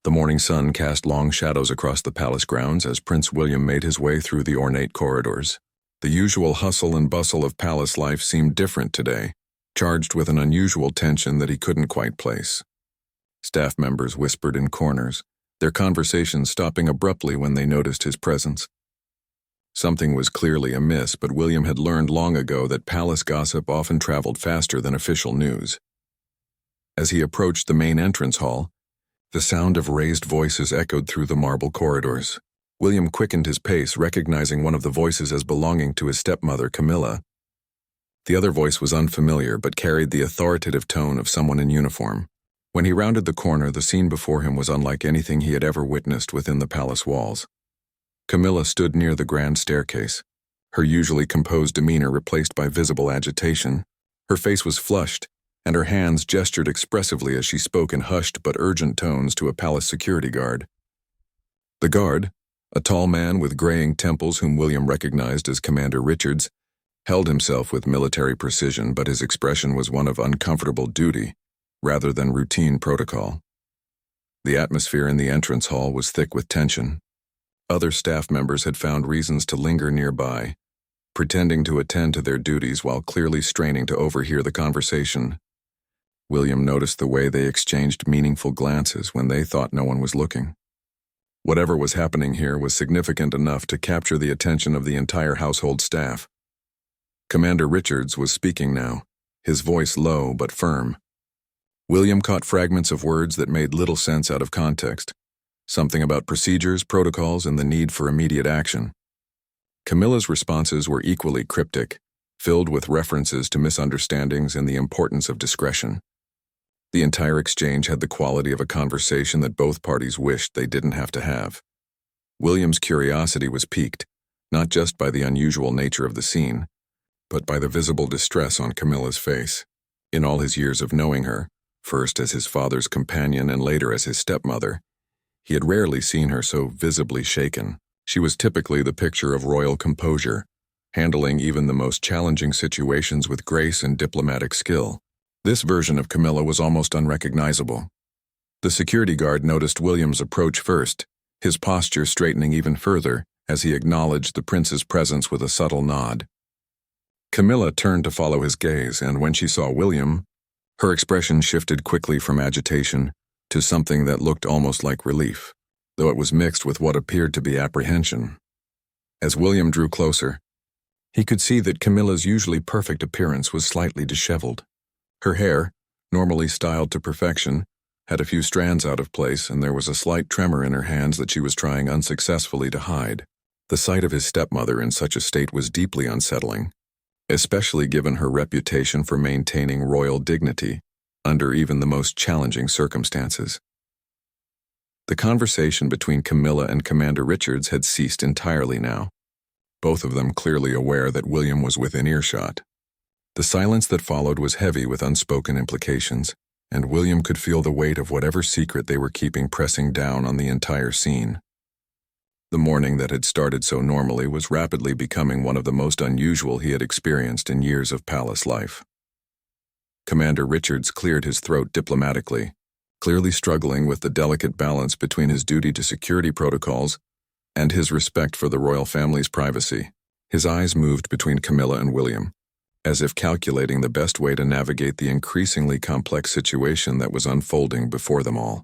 The morning sun cast long shadows across the palace grounds as Prince William made his way through the ornate corridors. The usual hustle and bustle of palace life seemed different today, charged with an unusual tension that he couldn't quite place. Staff members whispered in corners, their conversations stopping abruptly when they noticed his presence. Something was clearly amiss, but William had learned long ago that palace gossip often traveled faster than official news. As he approached the main entrance hall, the sound of raised voices echoed through the marble corridors. William quickened his pace, recognizing one of the voices as belonging to his stepmother, Camilla. The other voice was unfamiliar, but carried the authoritative tone of someone in uniform. When he rounded the corner, the scene before him was unlike anything he had ever witnessed within the palace walls. Camilla stood near the grand staircase, her usually composed demeanor replaced by visible agitation. Her face was flushed, and her hands gestured expressively as she spoke in hushed but urgent tones to a palace security guard. The guard, a tall man with graying temples whom William recognized as Commander Richards, held himself with military precision, but his expression was one of uncomfortable duty, rather than routine protocol. The atmosphere in the entrance hall was thick with tension. Other staff members had found reasons to linger nearby, pretending to attend to their duties while clearly straining to overhear the conversation. William noticed the way they exchanged meaningful glances when they thought no one was looking. Whatever was happening here was significant enough to capture the attention of the entire household staff. Commander Richards was speaking now, his voice low but firm. William caught fragments of words that made little sense out of context, something about procedures, protocols, and the need for immediate action. Camilla's responses were equally cryptic, filled with references to misunderstandings and the importance of discretion. The entire exchange had the quality of a conversation that both parties wished they didn't have to have. William's curiosity was piqued, not just by the unusual nature of the scene, but by the visible distress on Camilla's face. In all his years of knowing her, first as his father's companion and later as his stepmother, he had rarely seen her so visibly shaken. She was typically the picture of royal composure, handling even the most challenging situations with grace and diplomatic skill. This version of Camilla was almost unrecognizable. The security guard noticed William's approach first, his posture straightening even further as he acknowledged the prince's presence with a subtle nod. Camilla turned to follow his gaze, and when she saw William, her expression shifted quickly from agitation to something that looked almost like relief, though it was mixed with what appeared to be apprehension. As William drew closer, he could see that Camilla's usually perfect appearance was slightly disheveled. Her hair, normally styled to perfection, had a few strands out of place, and there was a slight tremor in her hands that she was trying unsuccessfully to hide. The sight of his stepmother in such a state was deeply unsettling, especially given her reputation for maintaining royal dignity under even the most challenging circumstances. The conversation between Camilla and Commander Richards had ceased entirely now, both of them clearly aware that William was within earshot. The silence that followed was heavy with unspoken implications, and William could feel the weight of whatever secret they were keeping pressing down on the entire scene. The morning that had started so normally was rapidly becoming one of the most unusual he had experienced in years of palace life. Commander Richards cleared his throat diplomatically, clearly struggling with the delicate balance between his duty to security protocols and his respect for the royal family's privacy. His eyes moved between Camilla and William, as if calculating the best way to navigate the increasingly complex situation that was unfolding before them all.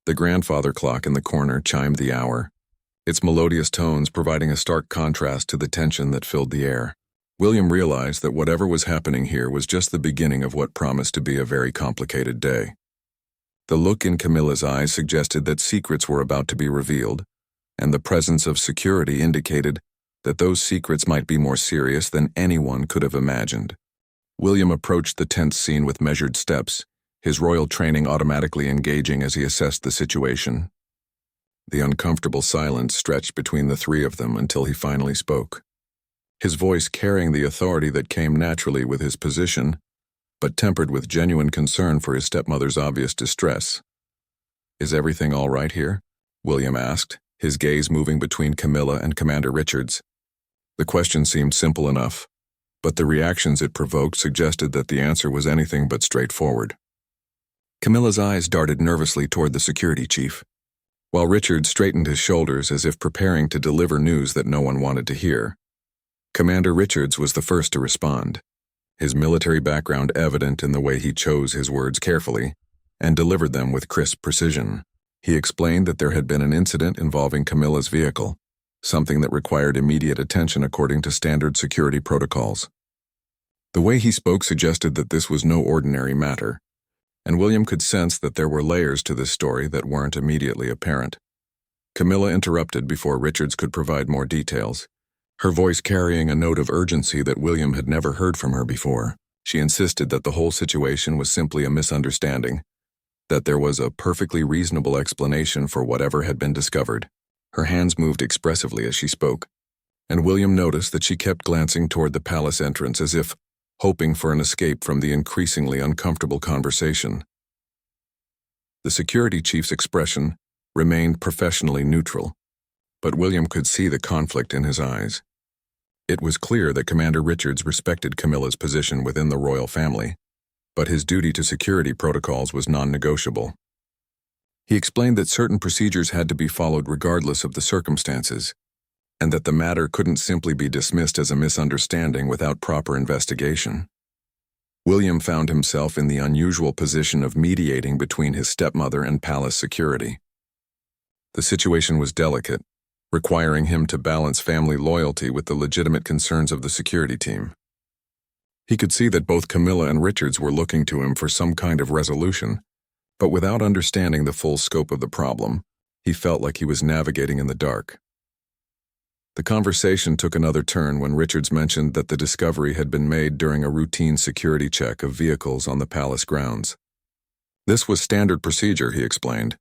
The grandfather clock in the corner chimed the hour, its melodious tones providing a stark contrast to the tension that filled the air. William realized that whatever was happening here was just the beginning of what promised to be a very complicated day. The look in Camilla's eyes suggested that secrets were about to be revealed, and the presence of security indicated that those secrets might be more serious than anyone could have imagined. William approached the tense scene with measured steps, his royal training automatically engaging as he assessed the situation. The uncomfortable silence stretched between the three of them until he finally spoke, his voice carrying the authority that came naturally with his position, but tempered with genuine concern for his stepmother's obvious distress. "Is everything all right here?" William asked, his gaze moving between Camilla and Commander Richards. The question seemed simple enough, but the reactions it provoked suggested that the answer was anything but straightforward. Camilla's eyes darted nervously toward the security chief, while Richard straightened his shoulders as if preparing to deliver news that no one wanted to hear. Commander Richards was the first to respond, his military background evident in the way he chose his words carefully and delivered them with crisp precision. He explained that there had been an incident involving Camilla's vehicle, something that required immediate attention according to standard security protocols. The way he spoke suggested that this was no ordinary matter, and William could sense that there were layers to this story that weren't immediately apparent. Camilla interrupted before Richards could provide more details, her voice carrying a note of urgency that William had never heard from her before. She insisted that the whole situation was simply a misunderstanding, that there was a perfectly reasonable explanation for whatever had been discovered. Her hands moved expressively as she spoke, and William noticed that she kept glancing toward the palace entrance as if hoping for an escape from the increasingly uncomfortable conversation. The security chief's expression remained professionally neutral, but William could see the conflict in his eyes. It was clear that Commander Richards respected Camilla's position within the royal family, but his duty to security protocols was non-negotiable. He explained that certain procedures had to be followed regardless of the circumstances, and that the matter couldn't simply be dismissed as a misunderstanding without proper investigation. William found himself in the unusual position of mediating between his stepmother and palace security. The situation was delicate, requiring him to balance family loyalty with the legitimate concerns of the security team. He could see that both Camilla and Richards were looking to him for some kind of resolution, but without understanding the full scope of the problem, he felt like he was navigating in the dark. The conversation took another turn when Richards mentioned that the discovery had been made during a routine security check of vehicles on the palace grounds. This was standard procedure, he explained,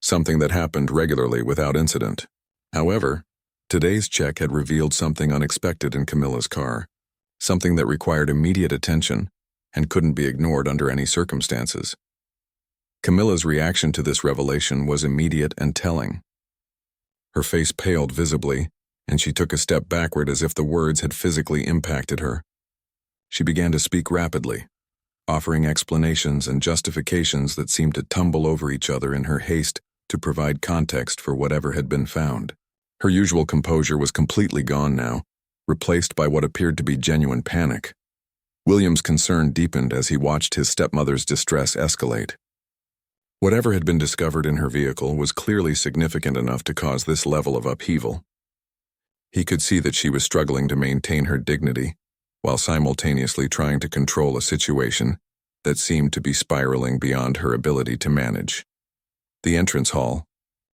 something that happened regularly without incident. However, today's check had revealed something unexpected in Camilla's car, something that required immediate attention and couldn't be ignored under any circumstances. Camilla's reaction to this revelation was immediate and telling. Her face paled visibly, and she took a step backward as if the words had physically impacted her. She began to speak rapidly, offering explanations and justifications that seemed to tumble over each other in her haste to provide context for whatever had been found. Her usual composure was completely gone now, replaced by what appeared to be genuine panic. William's concern deepened as he watched his stepmother's distress escalate. Whatever had been discovered in her vehicle was clearly significant enough to cause this level of upheaval. He could see that she was struggling to maintain her dignity, while simultaneously trying to control a situation that seemed to be spiraling beyond her ability to manage. The entrance hall,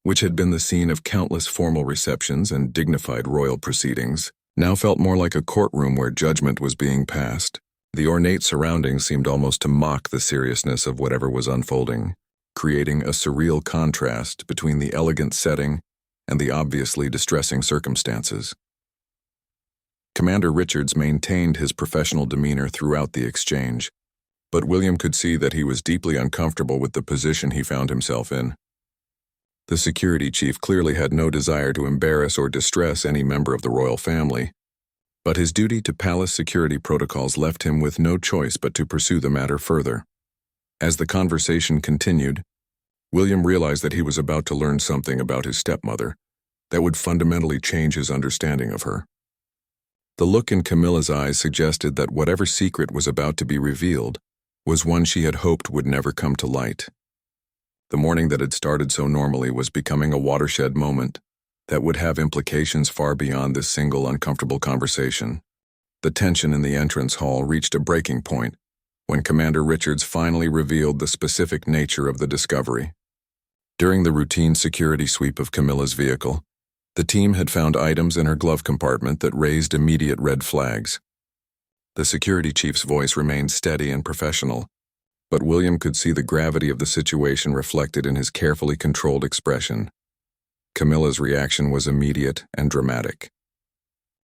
which had been the scene of countless formal receptions and dignified royal proceedings, now felt more like a courtroom where judgment was being passed. The ornate surroundings seemed almost to mock the seriousness of whatever was unfolding, creating a surreal contrast between the elegant setting and the obviously distressing circumstances. Commander Richards maintained his professional demeanor throughout the exchange, but William could see that he was deeply uncomfortable with the position he found himself in. The security chief clearly had no desire to embarrass or distress any member of the royal family, but his duty to palace security protocols left him with no choice but to pursue the matter further. As the conversation continued, William realized that he was about to learn something about his stepmother that would fundamentally change his understanding of her. The look in Camilla's eyes suggested that whatever secret was about to be revealed was one she had hoped would never come to light. The morning that had started so normally was becoming a watershed moment that would have implications far beyond this single uncomfortable conversation. The tension in the entrance hall reached a breaking point when Commander Richards finally revealed the specific nature of the discovery. During the routine security sweep of Camilla's vehicle, the team had found items in her glove compartment that raised immediate red flags. The security chief's voice remained steady and professional, but William could see the gravity of the situation reflected in his carefully controlled expression. Camilla's reaction was immediate and dramatic.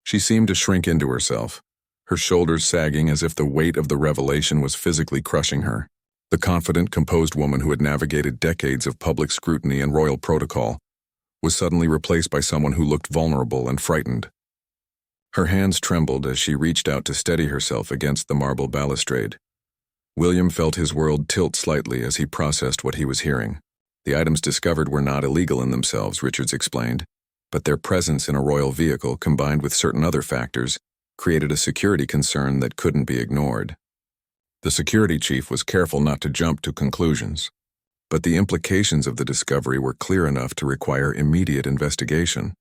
She seemed to shrink into herself, her shoulders sagging as if the weight of the revelation was physically crushing her. The confident, composed woman who had navigated decades of public scrutiny and royal protocol was suddenly replaced by someone who looked vulnerable and frightened. Her hands trembled as she reached out to steady herself against the marble balustrade. William felt his world tilt slightly as he processed what he was hearing. The items discovered were not illegal in themselves, Richards explained, but their presence in a royal vehicle, combined with certain other factors, created a security concern that couldn't be ignored. The security chief was careful not to jump to conclusions, but the implications of the discovery were clear enough to require immediate investigation.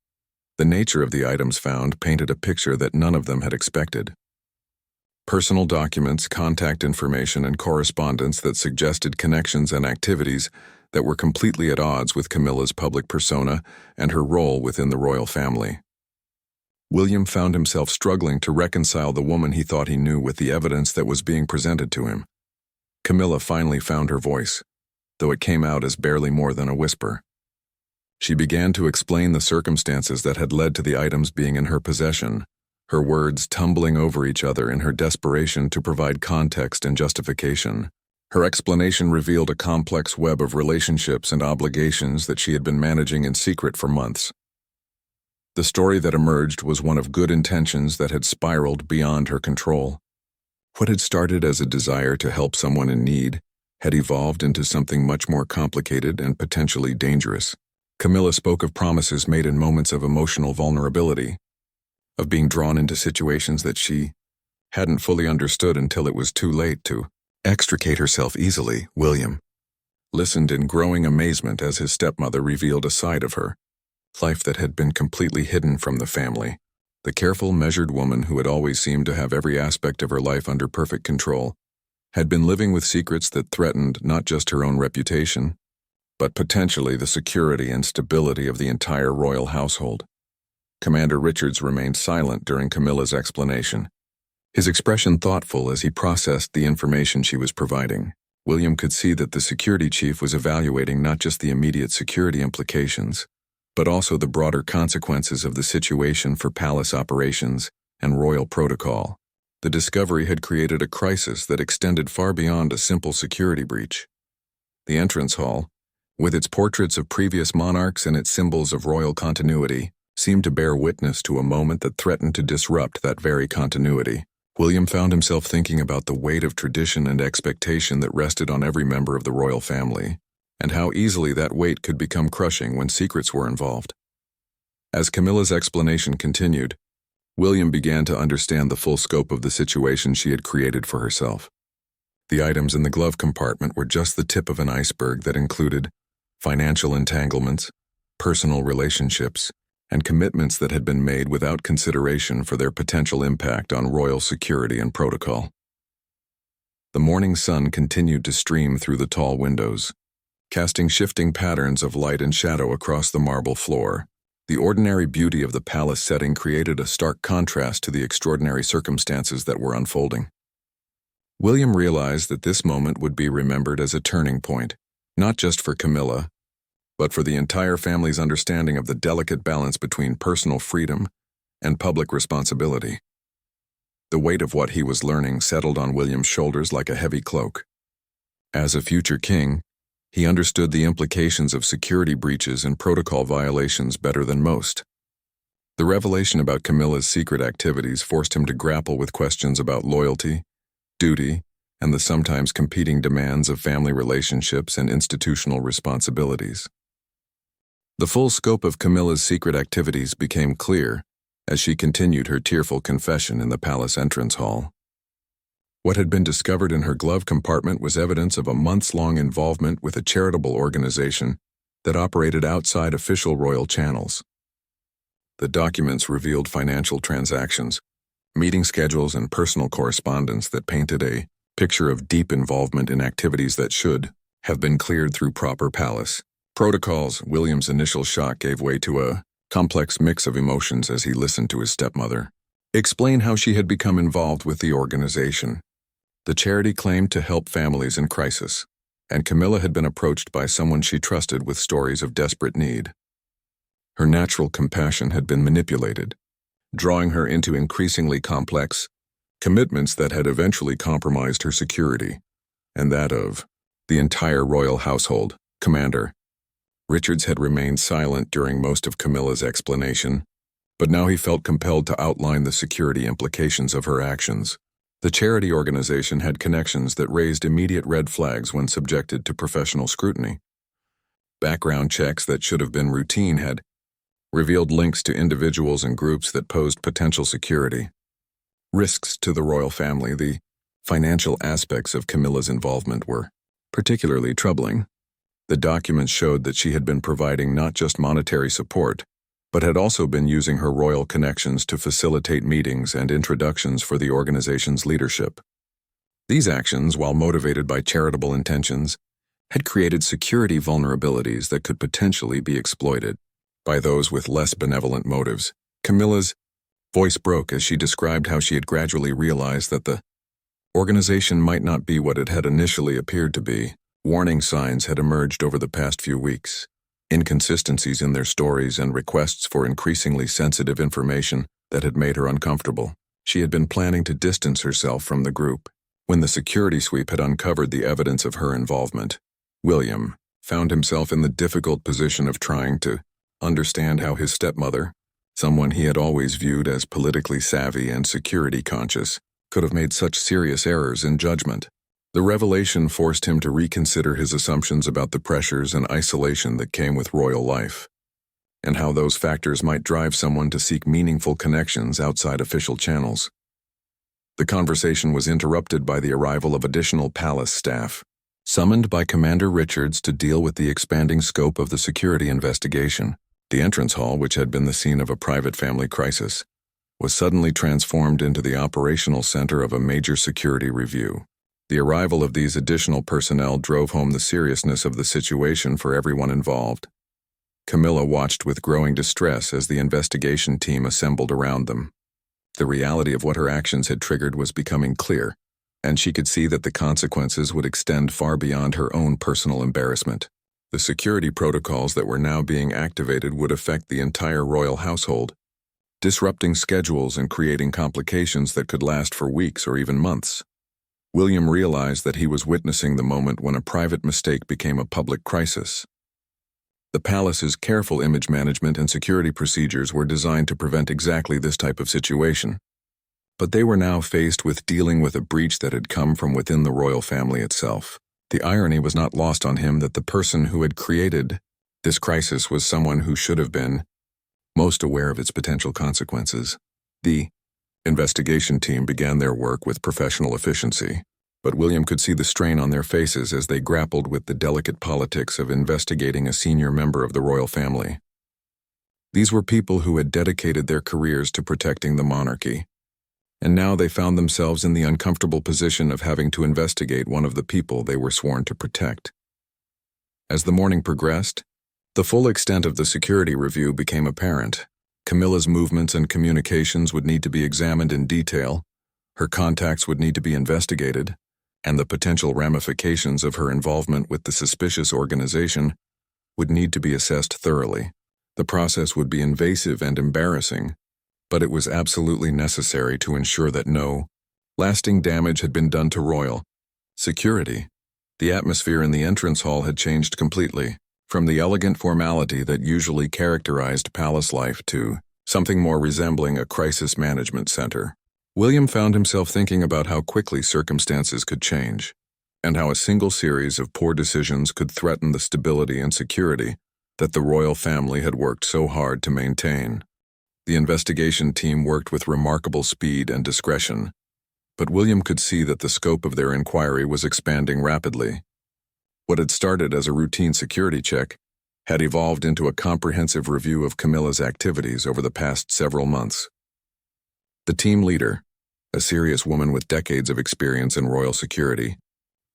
The nature of the items found painted a picture that none of them had expected. Personal documents, contact information, and correspondence that suggested connections and activities that were completely at odds with Camilla's public persona and her role within the royal family. William found himself struggling to reconcile the woman he thought he knew with the evidence that was being presented to him. Camilla finally found her voice, though it came out as barely more than a whisper. She began to explain the circumstances that had led to the items being in her possession, her words tumbling over each other in her desperation to provide context and justification. Her explanation revealed a complex web of relationships and obligations that she had been managing in secret for months. The story that emerged was one of good intentions that had spiraled beyond her control. What had started as a desire to help someone in need had evolved into something much more complicated and potentially dangerous. Camilla spoke of promises made in moments of emotional vulnerability, of being drawn into situations that she hadn't fully understood until it was too late to extricate herself easily. William listened in growing amazement as his stepmother revealed a side of her life that had been completely hidden from the family. The careful, measured woman who had always seemed to have every aspect of her life under perfect control had been living with secrets that threatened not just her own reputation, but potentially the security and stability of the entire royal household. Commander Richards remained silent during Camilla's explanation, his expression thoughtful as he processed the information she was providing. William could see that the security chief was evaluating not just the immediate security implications, but also the broader consequences of the situation for palace operations and royal protocol. The discovery had created a crisis that extended far beyond a simple security breach. The entrance hall, with its portraits of previous monarchs and its symbols of royal continuity, seemed to bear witness to a moment that threatened to disrupt that very continuity. William found himself thinking about the weight of tradition and expectation that rested on every member of the royal family, and how easily that weight could become crushing when secrets were involved. As Camilla's explanation continued, William began to understand the full scope of the situation she had created for herself. The items in the glove compartment were just the tip of an iceberg that included financial entanglements, personal relationships, and commitments that had been made without consideration for their potential impact on royal security and protocol. The morning sun continued to stream through the tall windows, casting shifting patterns of light and shadow across the marble floor. The ordinary beauty of the palace setting created a stark contrast to the extraordinary circumstances that were unfolding. William realized that this moment would be remembered as a turning point, not just for Camilla, but for the entire family's understanding of the delicate balance between personal freedom and public responsibility. The weight of what he was learning settled on William's shoulders like a heavy cloak. As a future king, he understood the implications of security breaches and protocol violations better than most. The revelation about Camilla's secret activities forced him to grapple with questions about loyalty, duty, and the sometimes competing demands of family relationships and institutional responsibilities. The full scope of Camilla's secret activities became clear as she continued her tearful confession in the palace entrance hall. What had been discovered in her glove compartment was evidence of a months-long involvement with a charitable organization that operated outside official royal channels. The documents revealed financial transactions, meeting schedules, and personal correspondence that painted a picture of deep involvement in activities that should have been cleared through proper palace protocols. William's initial shock gave way to a complex mix of emotions as he listened to his stepmother explain how she had become involved with the organization. The charity claimed to help families in crisis, and Camilla had been approached by someone she trusted with stories of desperate need. Her natural compassion had been manipulated, drawing her into increasingly complex commitments that had eventually compromised her security, and that of the entire royal household. Commander Richards had remained silent during most of Camilla's explanation, but now he felt compelled to outline the security implications of her actions. The charity organization had connections that raised immediate red flags when subjected to professional scrutiny. Background checks that should have been routine had revealed links to individuals and groups that posed potential security risks to the royal family. The financial aspects of Camilla's involvement were particularly troubling. The documents showed that she had been providing not just monetary support, but had also been using her royal connections to facilitate meetings and introductions for the organization's leadership. These actions, while motivated by charitable intentions, had created security vulnerabilities that could potentially be exploited by those with less benevolent motives. Camilla's voice broke as she described how she had gradually realized that the organization might not be what it had initially appeared to be. Warning signs had emerged over the past few weeks. Inconsistencies in their stories and requests for increasingly sensitive information that had made her uncomfortable. She had been planning to distance herself from the group when the security sweep had uncovered the evidence of her involvement. William found himself in the difficult position of trying to understand how his stepmother, someone he had always viewed as politically savvy and security conscious, could have made such serious errors in judgment. The revelation forced him to reconsider his assumptions about the pressures and isolation that came with royal life, and how those factors might drive someone to seek meaningful connections outside official channels. The conversation was interrupted by the arrival of additional palace staff, summoned by Commander Richards to deal with the expanding scope of the security investigation. The entrance hall, which had been the scene of a private family crisis, was suddenly transformed into the operational center of a major security review. The arrival of these additional personnel drove home the seriousness of the situation for everyone involved. Camilla watched with growing distress as the investigation team assembled around them. The reality of what her actions had triggered was becoming clear, and she could see that the consequences would extend far beyond her own personal embarrassment. The security protocols that were now being activated would affect the entire royal household, disrupting schedules and creating complications that could last for weeks or even months. William realized that he was witnessing the moment when a private mistake became a public crisis. The palace's careful image management and security procedures were designed to prevent exactly this type of situation. But they were now faced with dealing with a breach that had come from within the royal family itself. The irony was not lost on him that the person who had created this crisis was someone who should have been most aware of its potential consequences. The investigation team began their work with professional efficiency, but William could see the strain on their faces as they grappled with the delicate politics of investigating a senior member of the royal family. These were people who had dedicated their careers to protecting the monarchy, and now they found themselves in the uncomfortable position of having to investigate one of the people they were sworn to protect. As the morning progressed, the full extent of the security review became apparent. Camilla's movements and communications would need to be examined in detail, her contacts would need to be investigated, and the potential ramifications of her involvement with the suspicious organization would need to be assessed thoroughly. The process would be invasive and embarrassing, but it was absolutely necessary to ensure that no lasting damage had been done to royal security. The atmosphere in the entrance hall had changed completely, from the elegant formality that usually characterized palace life to something more resembling a crisis management center. William found himself thinking about how quickly circumstances could change, and how a single series of poor decisions could threaten the stability and security that the royal family had worked so hard to maintain. The investigation team worked with remarkable speed and discretion, but William could see that the scope of their inquiry was expanding rapidly. What had started as a routine security check had evolved into a comprehensive review of Camilla's activities over the past several months. The team leader, a serious woman with decades of experience in royal security,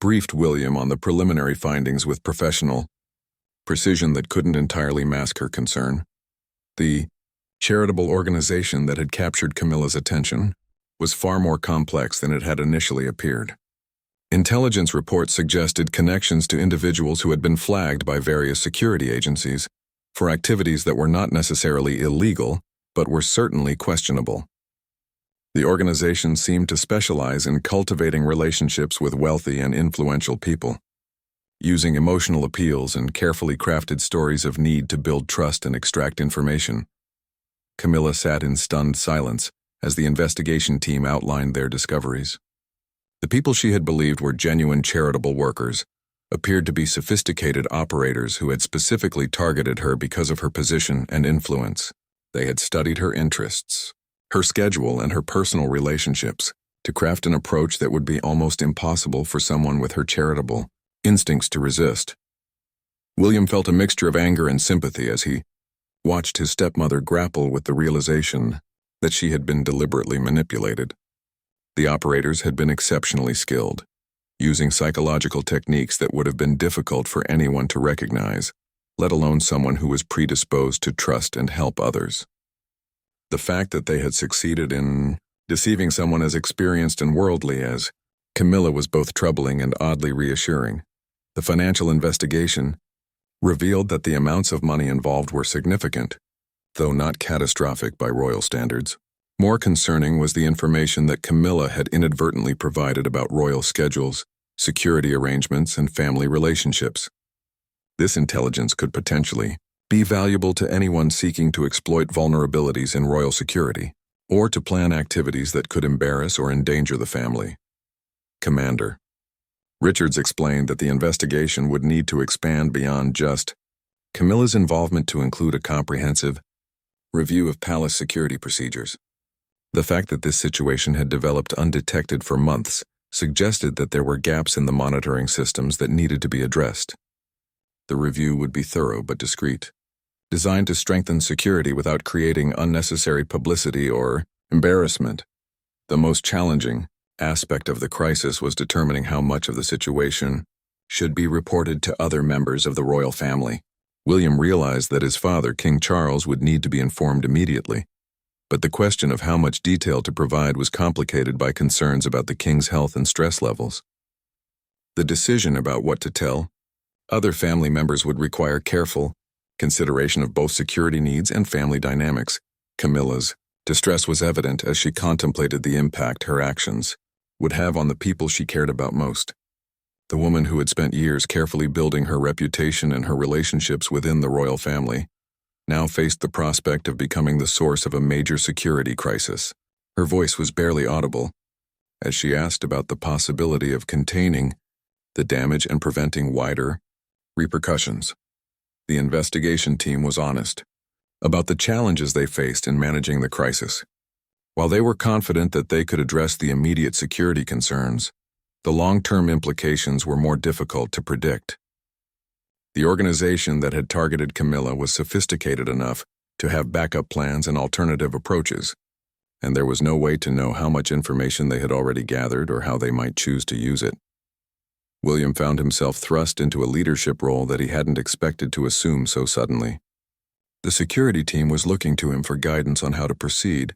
briefed William on the preliminary findings with professional precision that couldn't entirely mask her concern. The charitable organization that had captured Camilla's attention was far more complex than it had initially appeared. Intelligence reports suggested connections to individuals who had been flagged by various security agencies for activities that were not necessarily illegal, but were certainly questionable. The organization seemed to specialize in cultivating relationships with wealthy and influential people, using emotional appeals and carefully crafted stories of need to build trust and extract information. Camilla sat in stunned silence as the investigation team outlined their discoveries. The people she had believed were genuine charitable workers appeared to be sophisticated operators who had specifically targeted her because of her position and influence. They had studied her interests, her schedule, and her personal relationships to craft an approach that would be almost impossible for someone with her charitable instincts to resist. William felt a mixture of anger and sympathy as he watched his stepmother grapple with the realization that she had been deliberately manipulated. The operators had been exceptionally skilled, using psychological techniques that would have been difficult for anyone to recognize, let alone someone who was predisposed to trust and help others. The fact that they had succeeded in deceiving someone as experienced and worldly as Camilla was both troubling and oddly reassuring. The financial investigation revealed that the amounts of money involved were significant, though not catastrophic by royal standards. More concerning was the information that Camilla had inadvertently provided about royal schedules, security arrangements, and family relationships. This intelligence could potentially be valuable to anyone seeking to exploit vulnerabilities in royal security, or to plan activities that could embarrass or endanger the family. Commander Richards explained that the investigation would need to expand beyond just Camilla's involvement to include a comprehensive review of palace security procedures. The fact that this situation had developed undetected for months suggested that there were gaps in the monitoring systems that needed to be addressed. The review would be thorough but discreet, designed to strengthen security without creating unnecessary publicity or embarrassment. The most challenging aspect of the crisis was determining how much of the situation should be reported to other members of the royal family. William realized that his father, King Charles, would need to be informed immediately, but the question of how much detail to provide was complicated by concerns about the king's health and stress levels. The decision about what to tell other family members would require careful consideration of both security needs and family dynamics. Camilla's distress was evident as she contemplated the impact her actions would have on the people she cared about most. The woman who had spent years carefully building her reputation and her relationships within the royal family now faced the prospect of becoming the source of a major security crisis. Her voice was barely audible as she asked about the possibility of containing the damage and preventing wider repercussions. The investigation team was honest about the challenges they faced in managing the crisis. While they were confident that they could address the immediate security concerns, the long-term implications were more difficult to predict. The organization that had targeted Camilla was sophisticated enough to have backup plans and alternative approaches, and there was no way to know how much information they had already gathered or how they might choose to use it. William found himself thrust into a leadership role that he hadn't expected to assume so suddenly. The security team was looking to him for guidance on how to proceed,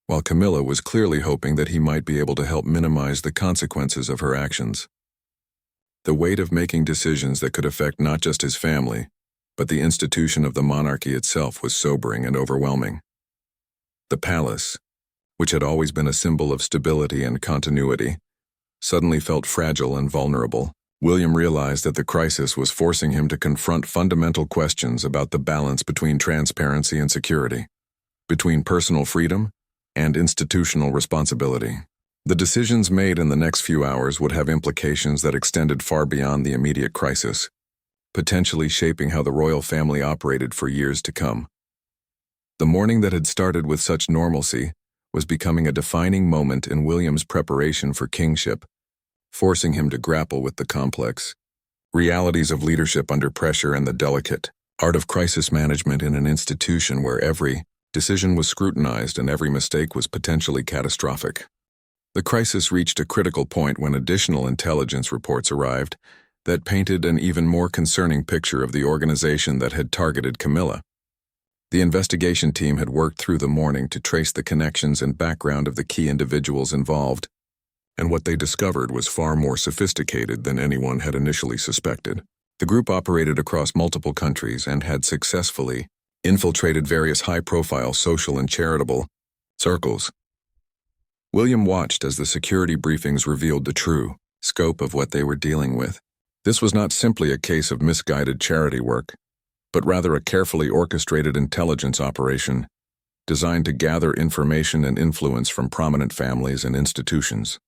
while Camilla was clearly hoping that he might be able to help minimize the consequences of her actions. The weight of making decisions that could affect not just his family, but the institution of the monarchy itself was sobering and overwhelming. The palace, which had always been a symbol of stability and continuity, suddenly felt fragile and vulnerable. William realized that the crisis was forcing him to confront fundamental questions about the balance between transparency and security, between personal freedom and institutional responsibility. The decisions made in the next few hours would have implications that extended far beyond the immediate crisis, potentially shaping how the royal family operated for years to come. The morning that had started with such normalcy was becoming a defining moment in William's preparation for kingship, forcing him to grapple with the complex realities of leadership under pressure and the delicate art of crisis management in an institution where every decision was scrutinized and every mistake was potentially catastrophic. The crisis reached a critical point when additional intelligence reports arrived that painted an even more concerning picture of the organization that had targeted Camilla. The investigation team had worked through the morning to trace the connections and background of the key individuals involved, and what they discovered was far more sophisticated than anyone had initially suspected. The group operated across multiple countries and had successfully infiltrated various high-profile social and charitable circles. William watched as the security briefings revealed the true scope of what they were dealing with. This was not simply a case of misguided charity work, but rather a carefully orchestrated intelligence operation designed to gather information and influence from prominent families and institutions.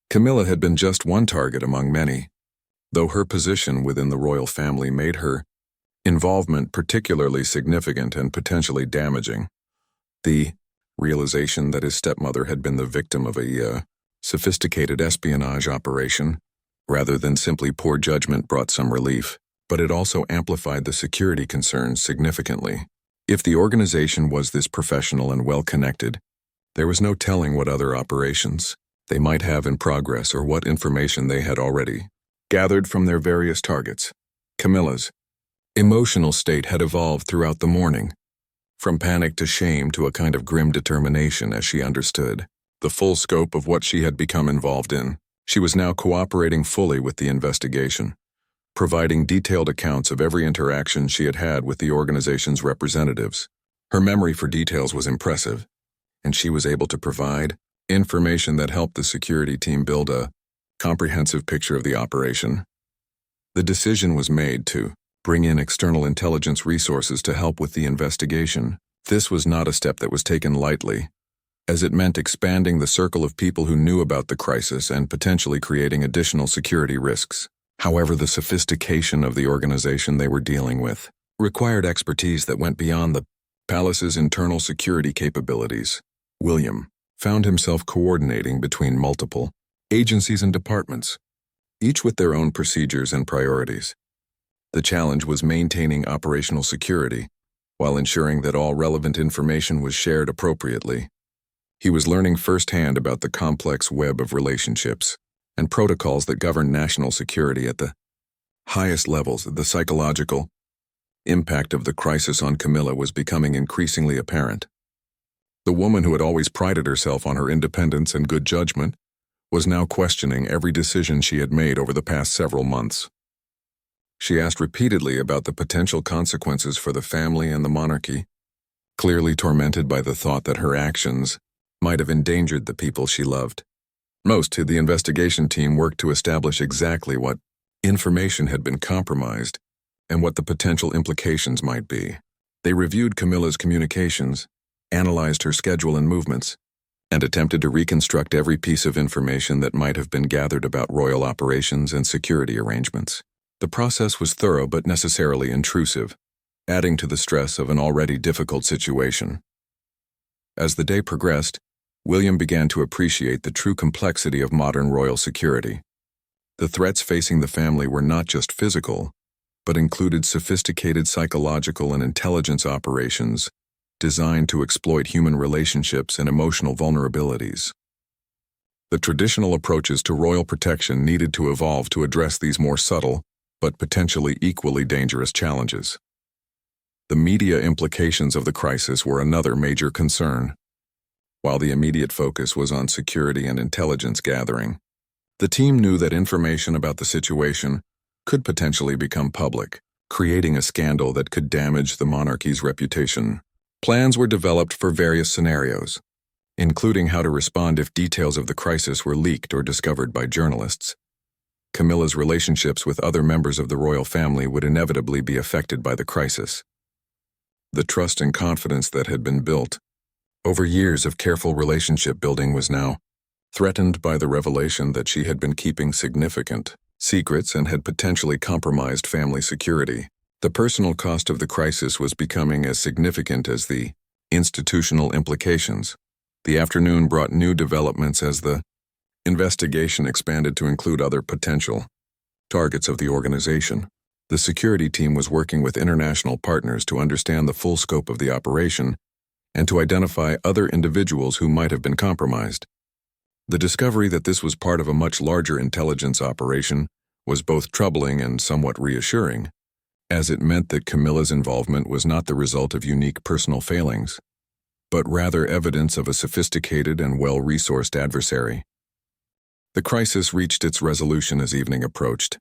Camilla had been just one target among many, though her position within the royal family made her involvement particularly significant and potentially damaging. The realization that his stepmother had been the victim of a sophisticated espionage operation, rather than simply poor judgment, brought some relief, but it also amplified the security concerns significantly. If the organization was this professional and well-connected, there was no telling what other operations they might have in progress or what information they had already gathered from their various targets. Camilla's emotional state had evolved throughout the morning, from panic to shame to a kind of grim determination as she understood the full scope of what she had become involved in. She was now cooperating fully with the investigation, providing detailed accounts of every interaction she had had with the organization's representatives. Her memory for details was impressive, and she was able to provide information that helped the security team build a comprehensive picture of the operation. The decision was made to bring in external intelligence resources to help with the investigation. This was not a step that was taken lightly, as it meant expanding the circle of people who knew about the crisis and potentially creating additional security risks. However, the sophistication of the organization they were dealing with required expertise that went beyond the palace's internal security capabilities. William found himself coordinating between multiple agencies and departments, each with their own procedures and priorities. The challenge was maintaining operational security while ensuring that all relevant information was shared appropriately. He was learning firsthand about the complex web of relationships and protocols that govern national security at the highest levels. The psychological impact of the crisis on Camilla was becoming increasingly apparent. The woman who had always prided herself on her independence and good judgment was now questioning every decision she had made over the past several months. She asked repeatedly about the potential consequences for the family and the monarchy, clearly tormented by the thought that her actions might have endangered the people she loved. Most of the investigation team worked to establish exactly what information had been compromised and what the potential implications might be. They reviewed Camilla's communications, analyzed her schedule and movements, and attempted to reconstruct every piece of information that might have been gathered about royal operations and security arrangements. The process was thorough but necessarily intrusive, adding to the stress of an already difficult situation. As the day progressed, William began to appreciate the true complexity of modern royal security. The threats facing the family were not just physical, but included sophisticated psychological and intelligence operations designed to exploit human relationships and emotional vulnerabilities. The traditional approaches to royal protection needed to evolve to address these more subtle, but potentially equally dangerous challenges. The media implications of the crisis were another major concern. While the immediate focus was on security and intelligence gathering, the team knew that information about the situation could potentially become public, creating a scandal that could damage the monarchy's reputation. Plans were developed for various scenarios, including how to respond if details of the crisis were leaked or discovered by journalists. Camilla's relationships with other members of the royal family would inevitably be affected by the crisis. The trust and confidence that had been built over years of careful relationship building was now threatened by the revelation that she had been keeping significant secrets and had potentially compromised family security. The personal cost of the crisis was becoming as significant as the institutional implications. The afternoon brought new developments as the investigation expanded to include other potential targets of the organization. The security team was working with international partners to understand the full scope of the operation and to identify other individuals who might have been compromised. The discovery that this was part of a much larger intelligence operation was both troubling and somewhat reassuring, as it meant that Camilla's involvement was not the result of unique personal failings, but rather evidence of a sophisticated and well-resourced adversary. The crisis reached its resolution as evening approached,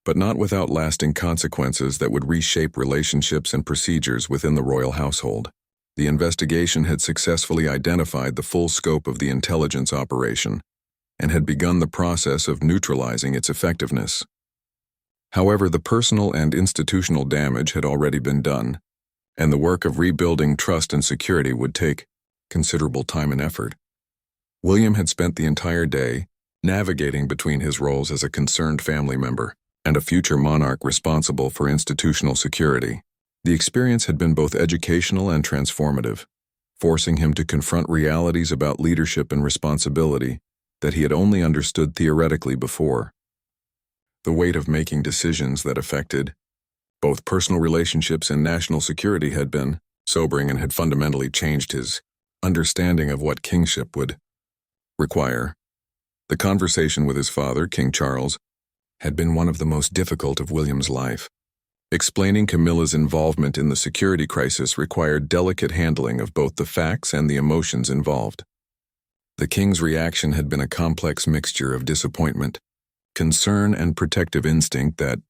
but not without lasting consequences that would reshape relationships and procedures within the royal household. The investigation had successfully identified the full scope of the intelligence operation and had begun the process of neutralizing its effectiveness. However, the personal and institutional damage had already been done, and the work of rebuilding trust and security would take considerable time and effort. William had spent the entire day navigating between his roles as a concerned family member and a future monarch responsible for institutional security. The experience had been both educational and transformative, forcing him to confront realities about leadership and responsibility that he had only understood theoretically before. The weight of making decisions that affected both personal relationships and national security had been sobering and had fundamentally changed his understanding of what kingship would require. The conversation with his father, King Charles, had been one of the most difficult of William's life. Explaining Camilla's involvement in the security crisis required delicate handling of both the facts and the emotions involved. The king's reaction had been a complex mixture of disappointment, concern, and protective instinct that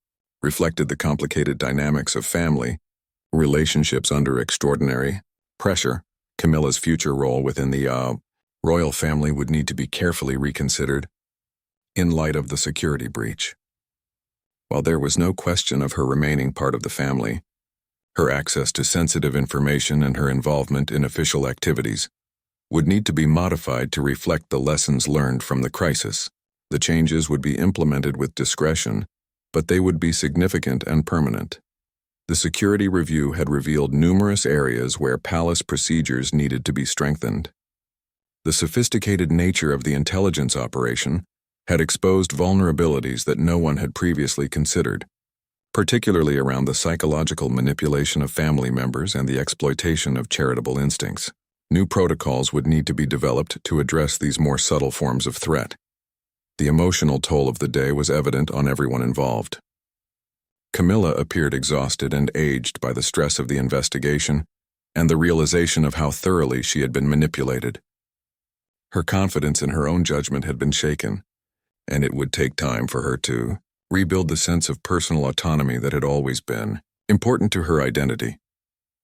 reflected the complicated dynamics of family relationships under extraordinary pressure. Camilla's future role within the royal family would need to be carefully reconsidered in light of the security breach. While there was no question of her remaining part of the family, her access to sensitive information and her involvement in official activities would need to be modified to reflect the lessons learned from the crisis. The changes would be implemented with discretion, but they would be significant and permanent. The security review had revealed numerous areas where palace procedures needed to be strengthened. The sophisticated nature of the intelligence operation had exposed vulnerabilities that no one had previously considered, particularly around the psychological manipulation of family members and the exploitation of charitable instincts. New protocols would need to be developed to address these more subtle forms of threat. The emotional toll of the day was evident on everyone involved. Camilla appeared exhausted and aged by the stress of the investigation and the realization of how thoroughly she had been manipulated. Her confidence in her own judgment had been shaken, and it would take time for her to rebuild the sense of personal autonomy that had always been important to her identity.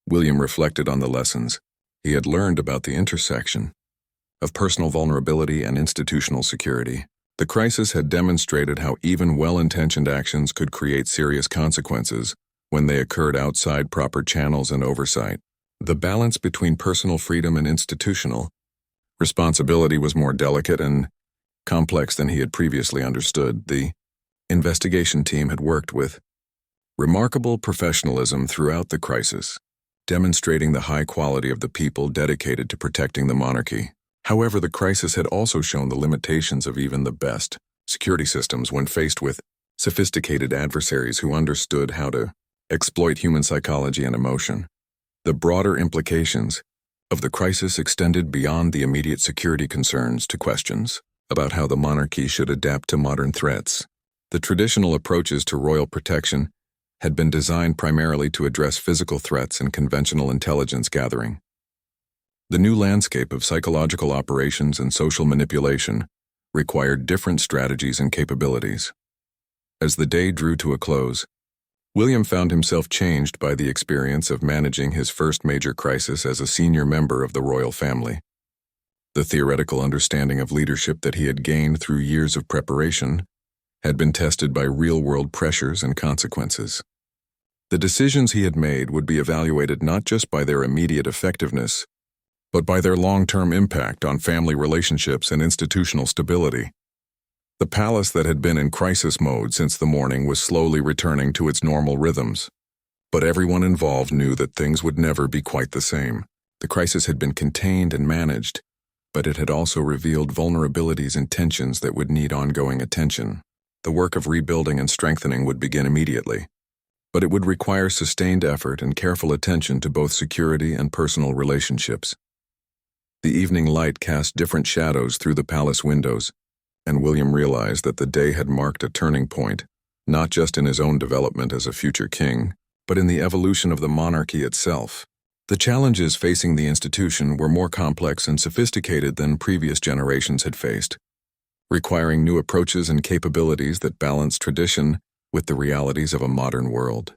William reflected on the lessons he had learned about the intersection of personal vulnerability and institutional security. The crisis had demonstrated how even well-intentioned actions could create serious consequences when they occurred outside proper channels and oversight. The balance between personal freedom and institutional responsibility was more delicate and complex than he had previously understood. The investigation team had worked with remarkable professionalism throughout the crisis, demonstrating the high quality of the people dedicated to protecting the monarchy. However, the crisis had also shown the limitations of even the best security systems when faced with sophisticated adversaries who understood how to exploit human psychology and emotion. The broader implications of the crisis extended beyond the immediate security concerns to questions about how the monarchy should adapt to modern threats. The traditional approaches to royal protection had been designed primarily to address physical threats and conventional intelligence gathering. The new landscape of psychological operations and social manipulation required different strategies and capabilities. As the day drew to a close, William found himself changed by the experience of managing his first major crisis as a senior member of the royal family. The theoretical understanding of leadership that he had gained through years of preparation had been tested by real-world pressures and consequences. The decisions he had made would be evaluated not just by their immediate effectiveness, but by their long-term impact on family relationships and institutional stability. The palace that had been in crisis mode since the morning was slowly returning to its normal rhythms, but everyone involved knew that things would never be quite the same. The crisis had been contained and managed, but it had also revealed vulnerabilities and tensions that would need ongoing attention. The work of rebuilding and strengthening would begin immediately, but it would require sustained effort and careful attention to both security and personal relationships. The evening light cast different shadows through the palace windows, and William realized that the day had marked a turning point, not just in his own development as a future king, but in the evolution of the monarchy itself. The challenges facing the institution were more complex and sophisticated than previous generations had faced, requiring new approaches and capabilities that balanced tradition with the realities of a modern world.